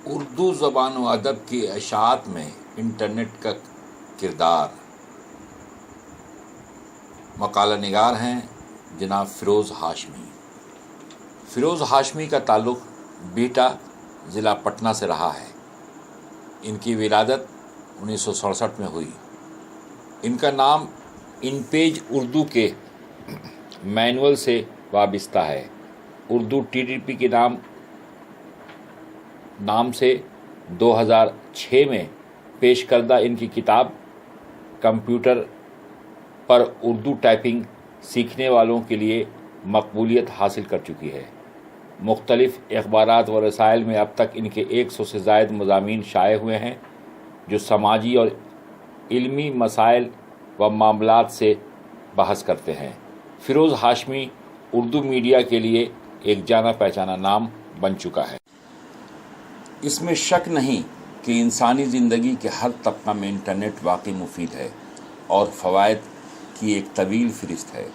اردو زبان و ادب کی اشاعت میں انٹرنیٹ کا کردار۔ مقالہ نگار ہیں جناب فیروز ہاشمی۔ فیروز ہاشمی کا تعلق بیٹا ضلع پٹنہ سے رہا ہے۔ ان کی ولادت 1967 میں ہوئی۔ ان کا نام ان پیج اردو کے مینول سے وابستہ ہے۔ اردو TTP کے نام سے 2006 میں پیش کردہ ان کی کتاب کمپیوٹر پر اردو ٹائپنگ سیکھنے والوں کے لیے مقبولیت حاصل کر چکی ہے۔ مختلف اخبارات و رسائل میں اب تک ان کے 100 سے زائد مضامین شائع ہوئے ہیں جو سماجی اور علمی مسائل و معاملات سے بحث کرتے ہیں۔ فیروز ہاشمی اردو میڈیا کے لیے ایک جانا پہچانا نام بن چکا ہے۔ اس میں شک نہیں کہ انسانی زندگی کے ہر طبقہ میں انٹرنیٹ واقعی مفید ہے اور فوائد کی ایک طویل فہرست ہے۔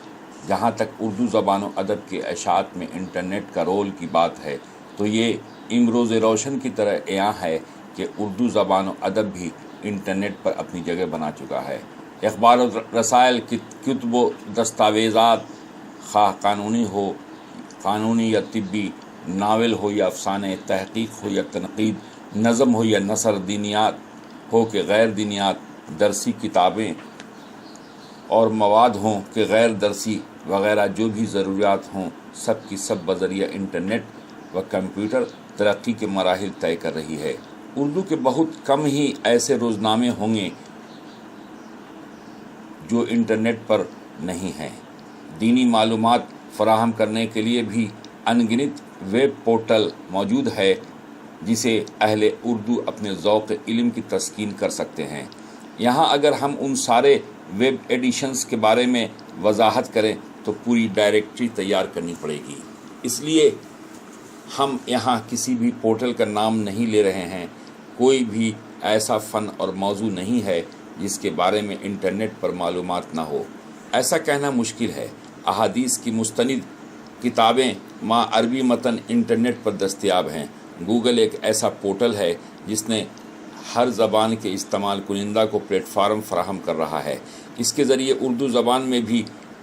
جہاں تک اردو زبان و ادب کے اشاعت میں انٹرنیٹ کا رول کی بات ہے تو یہ امروز روشن کی طرح عیاں ہے کہ اردو زبان و ادب بھی انٹرنیٹ پر اپنی جگہ بنا چکا ہے۔ اخبار و رسائل، کتب و دستاویزات، خواہ قانونی یا طبی، ناول ہو یا افسانے، تحقیق ہو یا تنقید، نظم ہو یا نثر، دینیات ہو کہ غیر دینیات، درسی کتابیں اور مواد ہوں کہ غیر درسی وغیرہ، جو بھی ضروریات ہوں سب کی سب بذریعہ انٹرنیٹ و کمپیوٹر ترقی کے مراحل طے کر رہی ہے۔ اردو کے بہت کم ہی ایسے روزنامے ہوں گے جو انٹرنیٹ پر نہیں ہیں۔ دینی معلومات فراہم کرنے کے لیے بھی انگنت ویب پورٹل موجود ہے جسے اہل اردو اپنے ذوق علم کی تسکین کر سکتے ہیں۔ یہاں اگر ہم ان سارے ویب ایڈیشنز کے بارے میں وضاحت کریں تو پوری ڈائریکٹری تیار کرنی پڑے گی۔ اس لیے ہم یہاں کسی بھی پورٹل کا نام نہیں لے رہے ہیں۔ کوئی بھی ایسا فن اور موضوع نہیں ہے جس کے بارے میں انٹرنیٹ پر معلومات نہ ہو۔ ایسا کہنا مشکل ہے۔ احادیث کی مستند کتابیں مع عربی متن انٹرنیٹ پر دستیاب ہیں۔ گوگل ایک ایسا پورٹل ہے جس نے ہر زبان کے استعمال کنندہ کو پلیٹ فارم فراہم کر رہا ہے۔ اس کے ذریعے اردو زبان میں بھی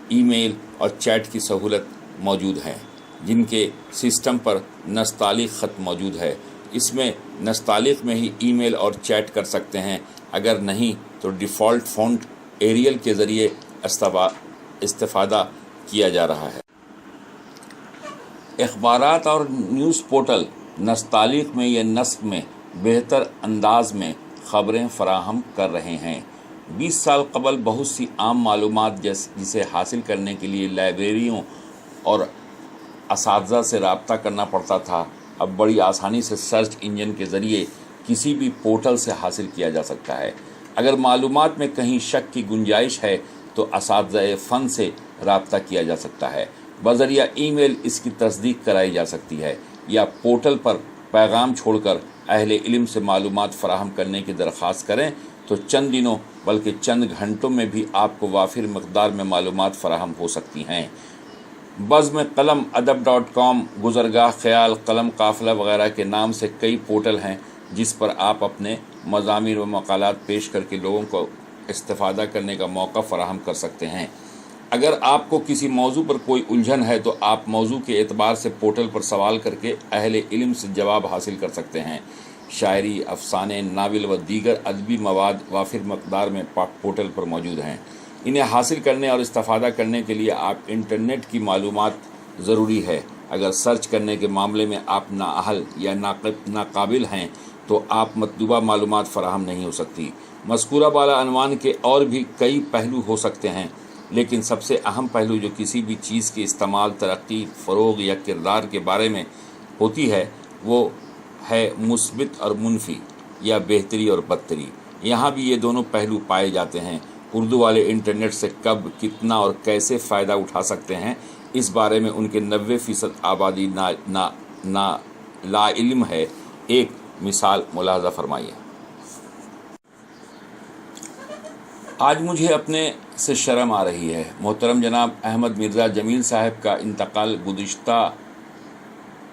ای میل اور چیٹ کی سہولت موجود ہے، جن کے سسٹم پر نستعلیق خط موجود ہے۔ اس میں نستعلیق میں ہی ای میل اور چیٹ کر سکتے ہیں، اگر نہیں تو ڈیفالٹ فونٹ ایریل کے ذریعے استفادہ کیا جا رہا ہے۔ اخبارات اور نیوز پورٹل نستعلیق میں یا نسخ میں بہتر انداز میں خبریں فراہم کر رہے ہیں۔ 20 سال قبل بہت سی عام معلومات جسے حاصل کرنے کے لیے لائبریریوں اور اساتذہ سے رابطہ کرنا پڑتا تھا، اب بڑی آسانی سے سرچ انجن کے ذریعے کسی بھی پورٹل سے حاصل کیا جا سکتا ہے۔ اگر معلومات میں کہیں شک کی گنجائش ہے تو اساتذہ فن سے رابطہ کیا جا سکتا ہے۔ بذریعہ ای میل اس کی تصدیق کرائی جا سکتی ہے یا پورٹل پر پیغام چھوڑ کر اہل علم سے معلومات فراہم کرنے کی درخواست کریں تو چند دنوں بلکہ چند گھنٹوں میں بھی آپ کو وافر مقدار میں معلومات فراہم ہو سکتی ہیں۔ بزم قلم، ادب.com، گزرگاہ، خیال، قلم قافلہ وغیرہ کے نام سے کئی پورٹل ہیں جس پر آپ اپنے مضامین و مقالات پیش کر کے لوگوں کو استفادہ کرنے کا موقع فراہم کر سکتے ہیں۔ اگر آپ کو کسی موضوع پر کوئی الجھن ہے تو آپ موضوع کے اعتبار سے پورٹل پر سوال کر کے اہل علم سے جواب حاصل کر سکتے ہیں۔ شاعری، افسانے، ناول و دیگر ادبی مواد وافر مقدار میں پورٹل پر موجود ہیں۔ انہیں حاصل کرنے اور استفادہ کرنے کے لیے آپ انٹرنیٹ کی معلومات ضروری ہے۔ اگر سرچ کرنے کے معاملے میں آپ نااہل یا ناقابل ہیں تو آپ مطلوبہ معلومات فراہم نہیں ہو سکتی۔ مذکورہ بالا عنوان کے اور بھی کئی پہلو ہو سکتے ہیں، لیکن سب سے اہم پہلو جو کسی بھی چیز کے استعمال، ترقی، فروغ یا کردار کے بارے میں ہوتی ہے وہ ہے مثبت اور منفی یا بہتری اور بدتری۔ یہاں بھی یہ دونوں پہلو پائے جاتے ہیں۔ اردو والے انٹرنیٹ سے کب، کتنا اور کیسے فائدہ اٹھا سکتے ہیں، اس بارے میں ان کے 90% آبادی لا علم ہے۔ ایک مثال ملاحظہ فرمائیے۔ آج مجھے اپنے سے شرم آ رہی ہے۔ محترم جناب احمد مرزا جمیل صاحب کا انتقال گزشتہ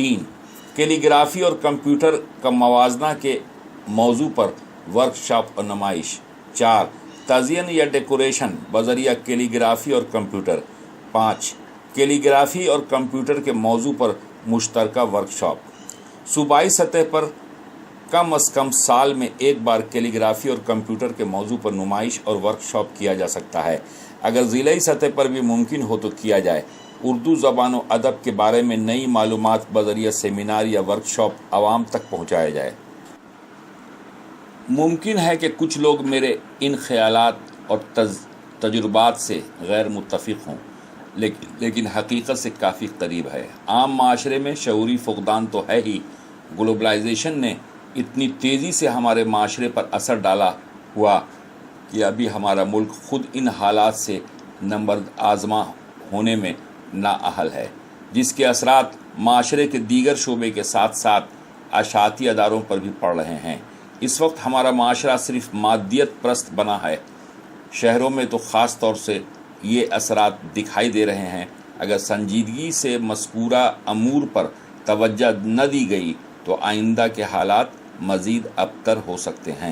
3. کیلیگرافی اور کمپیوٹر کا موازنہ کے موضوع پر ورکشاپ اور نمائش. 4. تزئین یا ڈیکوریشن بذریعہ کیلیگرافی اور کمپیوٹر. 5. کیلیگرافی اور کمپیوٹر کے موضوع پر مشترکہ ورکشاپ. صوبائی سطح پر کم از کم سال میں ایک بار کیلیگرافی اور کمپیوٹر کے موضوع پر نمائش اور ورکشاپ کیا جا سکتا ہے. اگر ضلعی سطح پر بھی ممکن ہو تو کیا جائے. اردو زبان و ادب کے بارے میں نئی معلومات بذریعہ سیمینار یا ورکشاپ عوام تک پہنچایا جائے. ممکن ہے کہ کچھ لوگ میرے ان خیالات اور تجربات سے غیر متفق ہوں، لیکن حقیقت سے کافی قریب ہے. عام معاشرے میں شعوری فقدان تو ہے ہی. گلوبلائزیشن نے اتنی تیزی سے ہمارے معاشرے پر اثر ڈالا ہوا کہ ابھی ہمارا ملک خود ان حالات سے نبرد آزما ہونے میں نااہل ہے، جس کے اثرات معاشرے کے دیگر شعبے کے ساتھ ساتھ اشاعتی اداروں پر بھی پڑ رہے ہیں. اس وقت ہمارا معاشرہ صرف مادیت پرست بنا ہے. شہروں میں تو خاص طور سے یہ اثرات دکھائی دے رہے ہیں. اگر سنجیدگی سے مذکورہ امور پر توجہ نہ دی گئی تو آئندہ کے حالات مزید ابتر ہو سکتے ہیں.